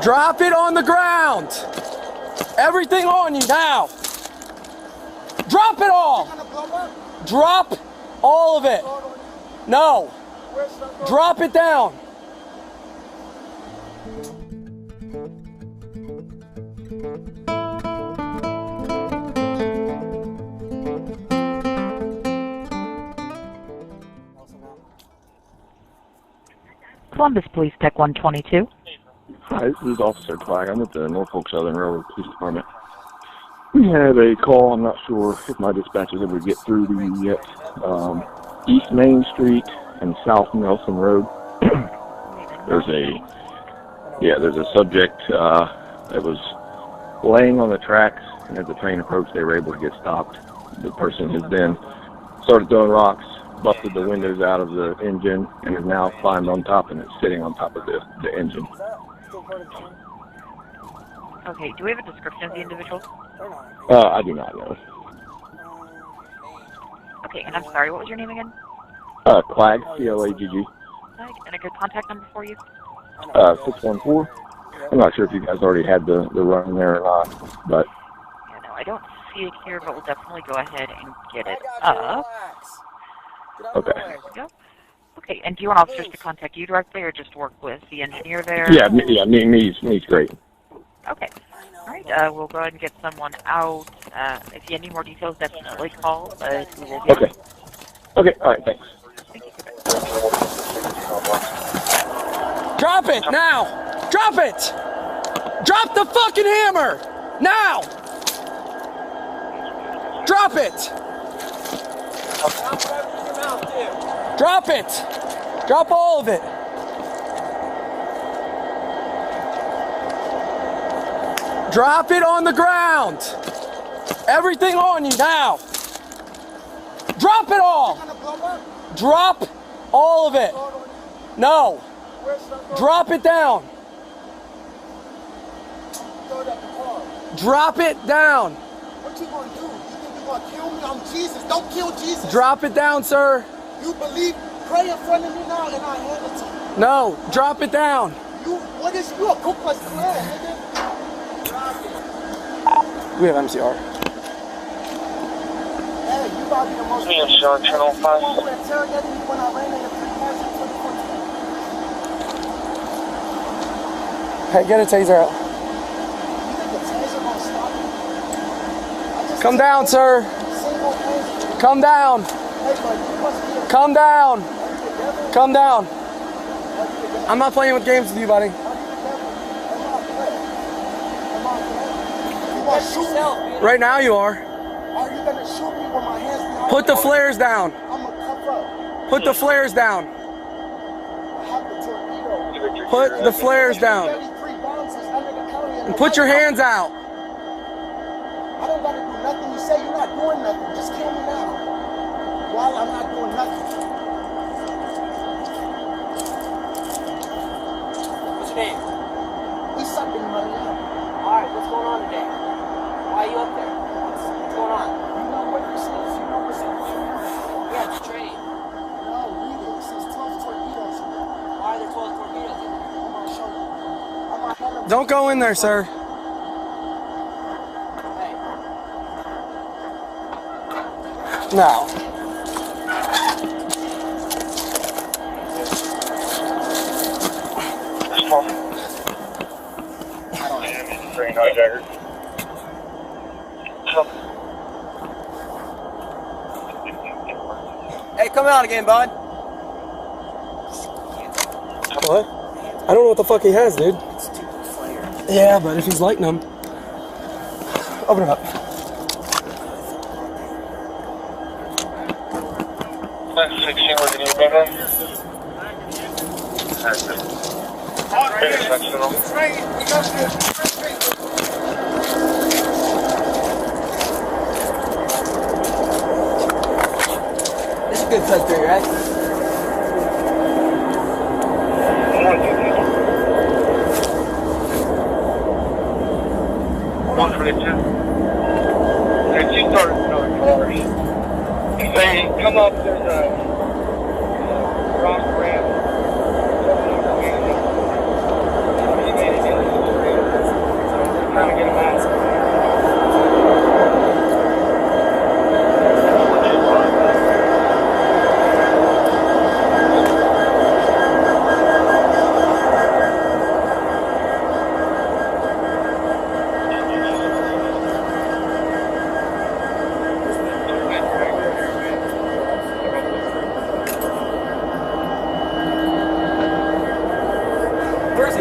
Drop it on the ground. Everything on you now. Drop it all. Drop all of it. No. Drop it down. Columbus Police Tech 122. Hi, this is Officer Clyde. I'm at the Norfolk Southern Railroad Police Department. We had a call. I'm not sure if my dispatch is able to get through to you yet. East Main Street and South Nelson Road. There's a subject that was laying on the tracks, and as the train approached, they were able to get stopped. The person has then started throwing rocks, busted the windows out of the engine, and is now climbed on top, and it's sitting on top of the engine. Okay, do we have a description of the individual? I do not know. Okay, and I'm sorry, what was your name again? Clag, C-L-A-G-G. Clag, and a good contact number for you? 614. I'm not sure if you guys already had the run there or not, but... Yeah, no, I don't see it here, but we'll definitely go ahead and get it up. Okay. There we go. Okay, and do you want officers to contact you directly or just work with the engineer there? Yeah, me's great. Okay. All right, we'll go ahead and get someone out. If you need more details, definitely call, but we will be Okay. Okay, all right, thanks. Thank you. Drop it now. Drop it. Drop the fucking hammer now. Drop it. Drop it. Drop all of it. Drop it on the ground. Everything on you now. Drop it all. Drop all of it. No. Drop it down. Drop it down. What you gonna do? You think you gonna kill me? I'm Jesus. Don't kill Jesus. Drop it down, sir. You believe? Pray in front of me now, and I hand it to you. No. Drop it down. You a Ku Klux Klan, nigga? We have MCR. Hey, you about to be the most. Me and Sean, Channel 5. You who interrogated me when I ran in the free cars in 2014. Hey, get a taser out. You think the taser gonna stop me? Come down, sir. Come down. Hey, but you must be a Come down. devil. Come down. I'm not playing with games with you, buddy. You gonna shoot me? Right now you are. Are you gonna shoot me with my hands behind Put the flares down. I'm gonna cuff up. Put the flares down. I have the torpedo. Put the flares down. 33 bounces under the county And put your hands out. I don't gotta do nothing. You say you're not doing nothing. Just kill me now. While I'm not doing nothing. What's your name? We sucking money up. Alright, what's going on today? Why are you up there? What's going on? You know what this is? You know what's up here? Yeah, it's training. No, read it. It says 12 torpedoes in there. Why are there 12 torpedoes in there? I'm gonna show you. I'm gonna hand them. Don't go in there, sir. Hey, No. Train hijacker. hey, come out again, bud. What? I don't know what the fuck he has, dude. Yeah, but if he's lighting them. Open it up. 16, where can you go now? Intersectional. This is a good place for you, right? 122. If you start another cars, they come up, there's a rock ramp. You made it in.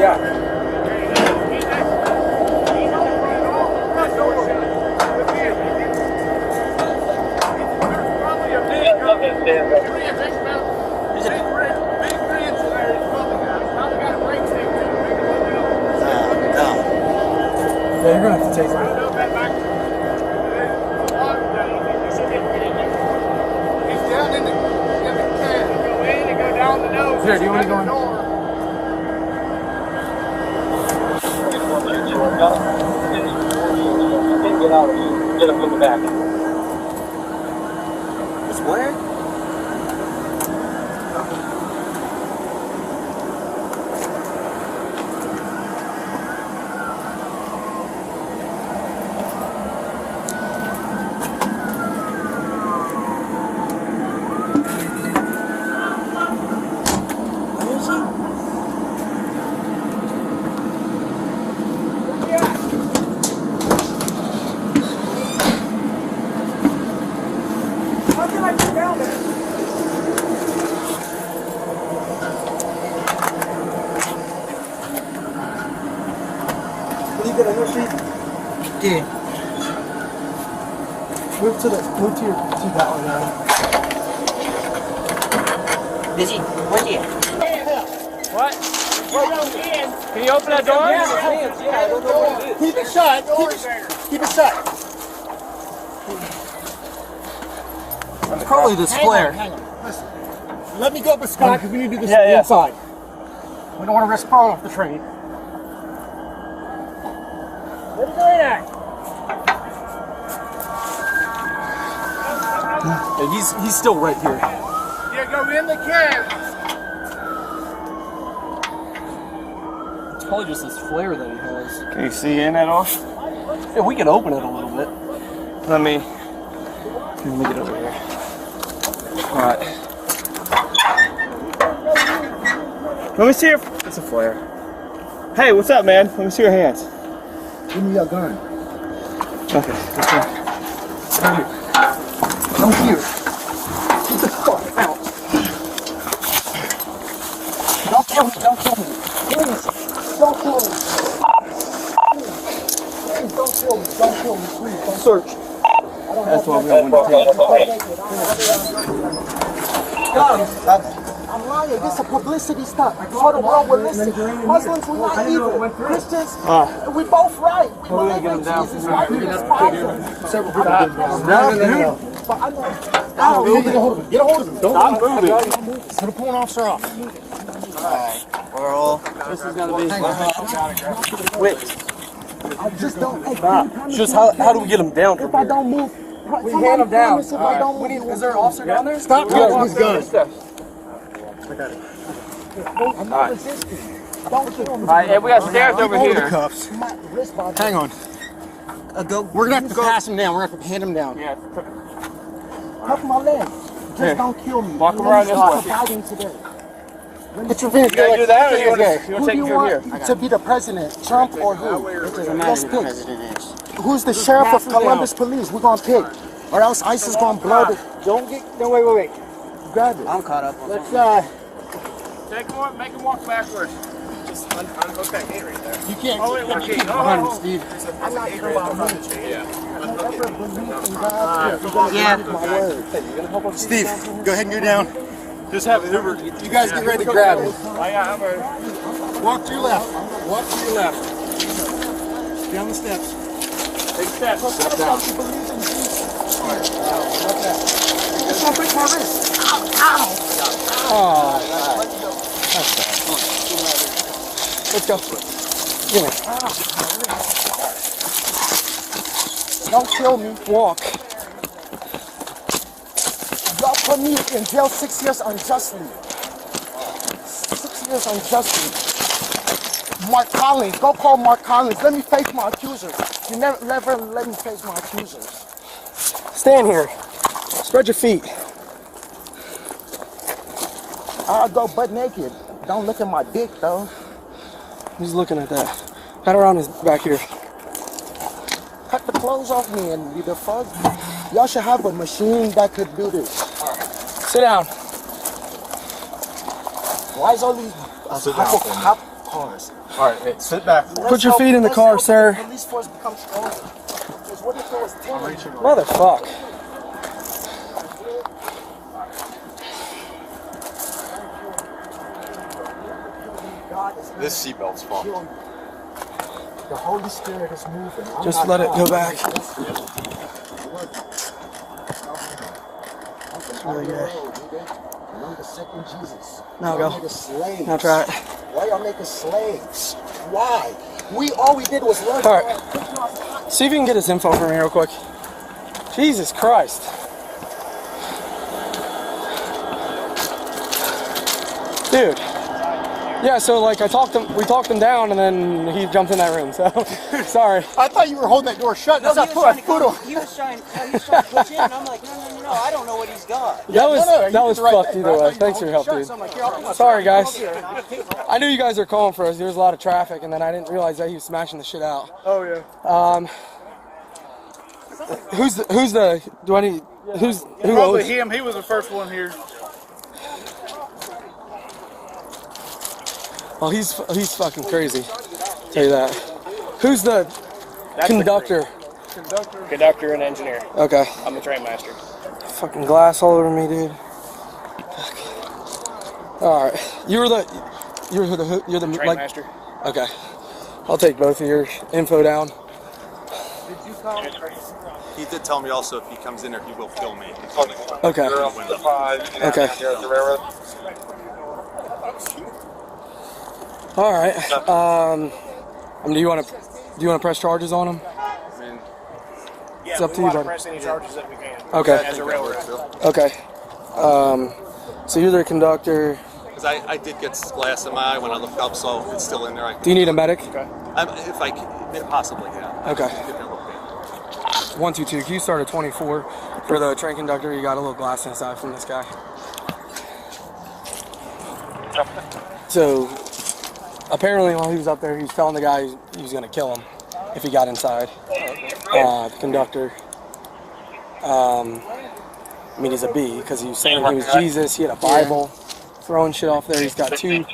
yeah. Yeah, you're gonna have to take it. He's down in the can. Go in and go down the nose. Here, do you want to go in? Get out of here. Get him in the back. It's where? Yeah. Move to that one now. Busy. Where's he at? What? Can you open that door? Yeah, I don't know what it is. Keep it shut. Keep it shut. It's probably this flare. Hang on. Listen. Let me go up with Scott because we need to do this inside. We don't want to risk falling off the train. What are you doing at? Yeah, he's still right here. Yeah, go in the can. It's probably just this flare that he has. Can you see in at all? Yeah, we can open it a little bit. Let me get over here. Alright. Let me see your... It's a flare. Hey, what's up, man? Let me see your hands. Give me your gun. Okay, this one. Come here. Get the fuck out. Don't kill me. Please. Don't kill me. Please, don't kill me. Please, don't Search. That's what we want to I'm lying. This is a publicity stunt. All the world will listen. Muslims, we're not evil. Christians, we both right. We believe in Jesus. Why do this problem? Several people get down. No. But I know. Get a hold of him. Get a hold of him. Stop moving. Put a police officer off. Alright, we're all. This is gonna be. Wait. I just don't. Just how do we get him down? If I don't move, We hand him down. Is there an officer down there? Stop touching his gun. I'm not resisting. Don't kill me. Alright, we got stairs over here. Cuffs. Hang on. We're gonna have to pass him down. We're gonna have to hand him down. Yeah. Cuff my leg. Just don't kill me. Walk him around this way. Fighting today. Put your hands You gotta do that, or you want to Who do take you care of here? want to be the president? Trump or who? It doesn't matter who the president is. Who's the sheriff of Columbus Police? We're gonna pick. Or else ICE is gonna blow the... Wait. Grab it. I'm caught up on Let's take him up, make him walk backwards. Just unhook that gate right there. You can't keep behind him, Steve. I'm not sure about me. Don't ever believe in God. You're gonna believe my word. Steve, go ahead and go down. Just have Uber. You guys get ready to grab him. I'm ready. Walk to your left. Walk to your left. Down the steps. Take steps. Step down. It's gonna break my wrist. Ow! Let's go. Give me. Don't kill me. Walk. Y'all put me in jail 6 years unjustly. 6 years unjustly. Mark Collins. Go call Mark Collins. Let me face my accusers. You never let me face my accusers. Stand here. Spread your feet. I'll go butt naked. Don't look at my dick, though. He's looking at that. Pat around his back here. Cut the clothes off me and be the fuck. Y'all should have a machine that could do this. Sit down. Why is all these cars. All right, hey, sit back. Put your feet in the car, sir. Police force become stronger. Because what if there was 10? Motherfuck. This seatbelt's fucked. The Holy Spirit is moving. Just let it go back. It's really good. I'm the second Jesus. Now Y'all go. niggas slaves. Now try it. Why y'all making slaves? Why? All we did was learn. All right. See if you can get his info from me real quick. Jesus Christ. Dude. Yeah, so like we talked him down, and then he jumped in that room. So sorry. I thought you were holding that door shut. That's not He was trying to push in, and I'm like, no, I don't know what he's got. That was fucked either way. Thanks for your help, dude. Sorry, guys. I knew you guys were calling for us. There was a lot of traffic, and then I didn't realize that he was smashing the shit out. Oh yeah. Who Probably him. He was the first one here. Well, he's fucking crazy. Tell you that. Who's the conductor? Conductor and engineer. Okay. I'm the train master. Fucking glass all over me, dude. Fuck. All right. You're the Train like. master. Okay. I'll take both of your info down. He did tell me also if he comes in there, he will kill me. Okay. Okay. All right. Do you want to press charges on him? Yeah, It's up to you, want to buddy. press any charges that we can. Okay. As a railroad. Okay. So you're the conductor. Because I did get glass in my eye when I looked up, so it's still in there. Do you need a medic? Okay. If I can, possibly, yeah. Okay. 122. Can you start at 24 for the train conductor? You got a little glass in his eye from this guy. So apparently, while he was up there, he was telling the guy he was going to kill him if he got inside. The conductor. I mean, he's a B because he was saying he was Jesus. He had a Bible, throwing shit off there. He's got two.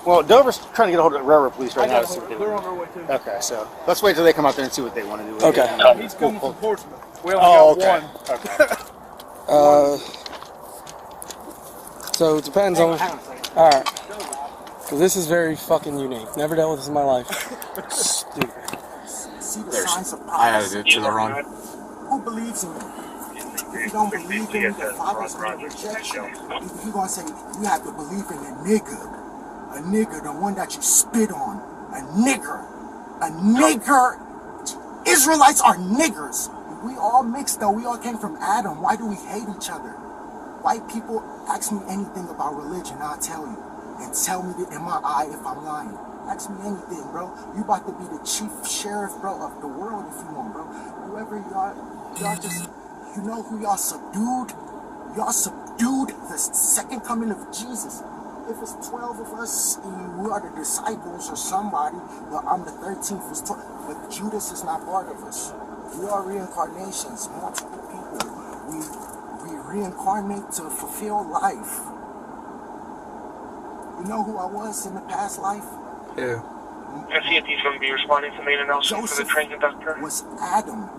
Well, Dover's trying to get a hold of the railroad police right now. To see what they want. Okay, so let's wait till they come out there and see what they want to do. Okay. He's coming from Portsmouth. We only got one. Okay. So it depends on. All right. Because this is very fucking unique. Never dealt with this in my life. Stupid. See the signs of I added it to the run. Who believes in you? If you don't believe in me, the Father's going to reject you. He's going to say, you have to believe in a nigger. A nigger, the one that you spit on. A nigger. A nigger. Israelites are niggers. We all mixed though. We all came from Adam. Why do we hate each other? White people ask me anything about religion, I'll tell you. And tell me in my eye if I'm lying. Ask me anything, bro. You about to be the chief sheriff, bro, of the world if you want, bro. Whoever y'all just, you know who y'all subdued? Y'all subdued the second coming of Jesus. If it's 12 of us, we are the disciples or somebody, but I'm the 13th, it's 12. But Judas is not part of us. We are reincarnations, multiple people. We reincarnate to fulfill life. You know who I was in the past life? Yeah. Let's see if he's going to be responding to main announcement for the train conductor. Was Adam.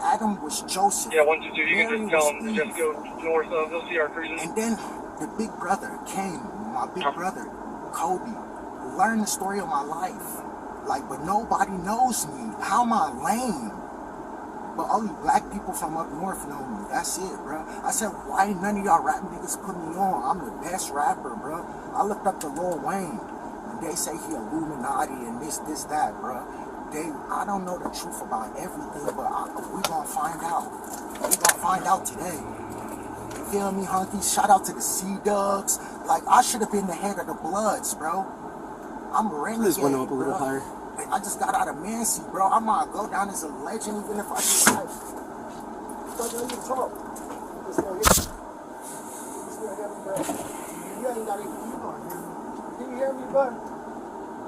Adam was Joseph. Yeah, 122, you can Mary just tell him was to just go north of, they'll see our cruisers. And then the big brother came, my big brother, Kobe, learned the story of my life. Like, but nobody knows me. How am I lame? But only black people from up north know me. That's it, bro. I said, why none of y'all rap niggas put me on? I'm the best rapper, bro. I looked up to Lil Wayne. And they say he Illuminati and this, that, bro. I don't know the truth about everything, but we gonna find out. We gonna find out today. You feel me, Hunky? Shout out to the C-Dubs. Like, I should have been the head of the Bloods, bro. I'm renegade, This went up a little higher. I just got out of Mancy, bro. I might go down as a legend even if I just like. So you need to talk. You still hear me? You still hear me, bro? You ain't got even keep on. Can you hear me, bud?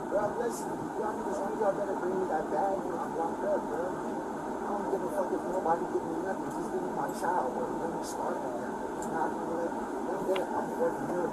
Bro, listen. Y'all niggas, only y'all better bring me that bag when I'm locked up, bro. I don't give a fuck if nobody give me nothing. Just give me my child, bro. Let me start with that. It's not gonna let I'm working here.